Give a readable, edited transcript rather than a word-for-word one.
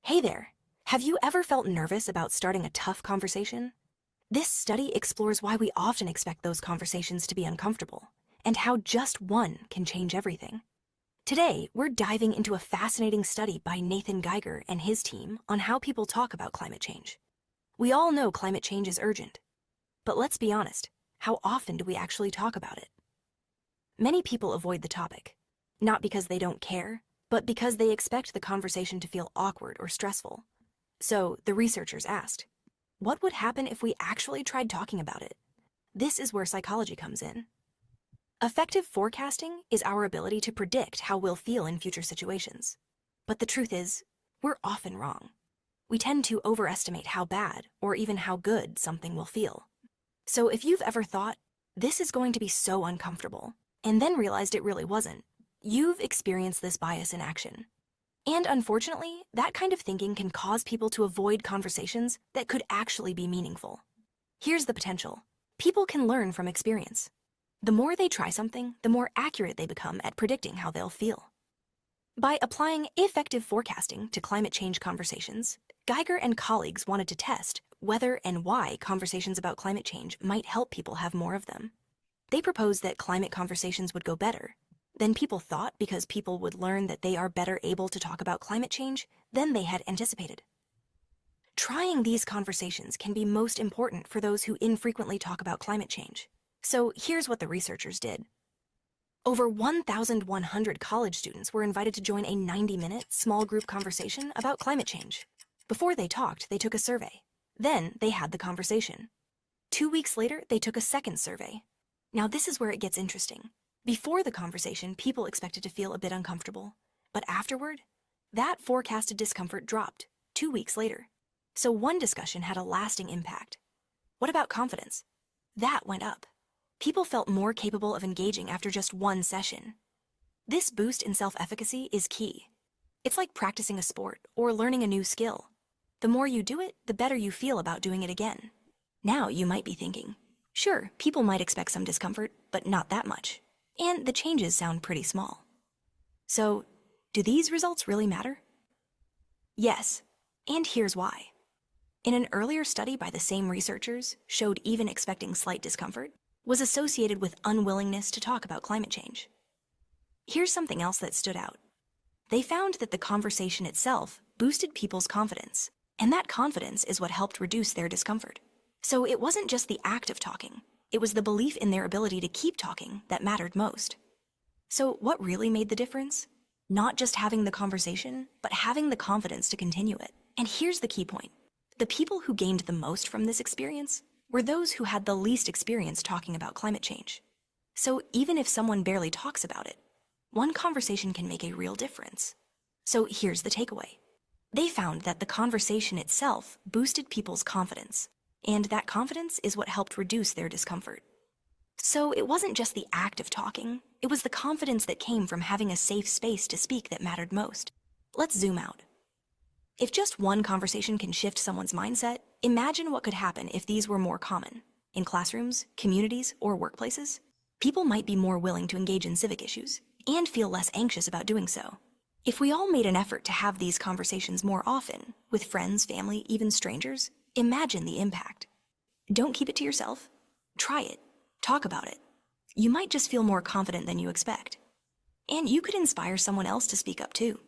Hey there! Have you ever felt nervous about starting a tough conversation? This study explores why we often expect those conversations to be uncomfortable, and how just one can change everything. Today, we're diving into a fascinating study by Nathan Geiger and his team on how people talk about climate change. We all know climate change is urgent, but let's be honest, how often do we actually talk about it? Many people avoid the topic, not because they don't care, but because they expect the conversation to feel awkward or stressful. So the researchers asked, what would happen if we actually tried talking about it? This is where psychology comes in. Affective forecasting is our ability to predict how we'll feel in future situations. But the truth is, we're often wrong. We tend to overestimate how bad or even how good something will feel. So if you've ever thought, this is going to be so uncomfortable, and then realized it really wasn't, you've experienced this bias in action. And unfortunately, that kind of thinking can cause people to avoid conversations that could actually be meaningful. Here's the potential. People can learn from experience. The more they try something, the more accurate they become at predicting how they'll feel. By applying effective forecasting to climate change conversations, Geiger and colleagues wanted to test whether and why conversations about climate change might help people have more of them. They proposed that climate conversations would go better than people thought because people would learn that they are better able to talk about climate change than they had anticipated. Trying these conversations can be most important for those who infrequently talk about climate change. So here's what the researchers did. Over 1,100 college students were invited to join a 90-minute small group conversation about climate change. Before they talked, they took a survey. Then they had the conversation. 2 weeks later, they took a second survey. Now this is where it gets interesting. Before the conversation, people expected to feel a bit uncomfortable. But afterward, that forecasted discomfort dropped 2 weeks later. So one discussion had a lasting impact. What about confidence? That went up. People felt more capable of engaging after just one session. This boost in self-efficacy is key. It's like practicing a sport or learning a new skill. The more you do it, the better you feel about doing it again. Now you might be thinking, sure, people might expect some discomfort, but not that much. And the changes sound pretty small. So, do these results really matter? Yes, and here's why. In an earlier study by the same researchers showed even expecting slight discomfort was associated with unwillingness to talk about climate change. Here's something else that stood out. They found that the conversation itself boosted people's confidence, and that confidence is what helped reduce their discomfort. So it wasn't just the act of talking, it was the belief in their ability to keep talking that mattered most. So what really made the difference? Not just having the conversation, but having the confidence to continue it. And here's the key point. The people who gained the most from this experience were those who had the least experience talking about climate change. So even if someone barely talks about it, one conversation can make a real difference. So here's the takeaway. They found that the conversation itself boosted people's confidence, and that confidence is what helped reduce their discomfort. So it wasn't just the act of talking, it was the confidence that came from having a safe space to speak that mattered most. Let's zoom out. If just one conversation can shift someone's mindset, imagine what could happen if these were more common. In classrooms, communities, or workplaces, people might be more willing to engage in civic issues and feel less anxious about doing so. If we all made an effort to have these conversations more often, with friends, family, even strangers, imagine the impact. Don't keep it to yourself. Try it. Talk about it. You might just feel more confident than you expect. And you could inspire someone else to speak up too.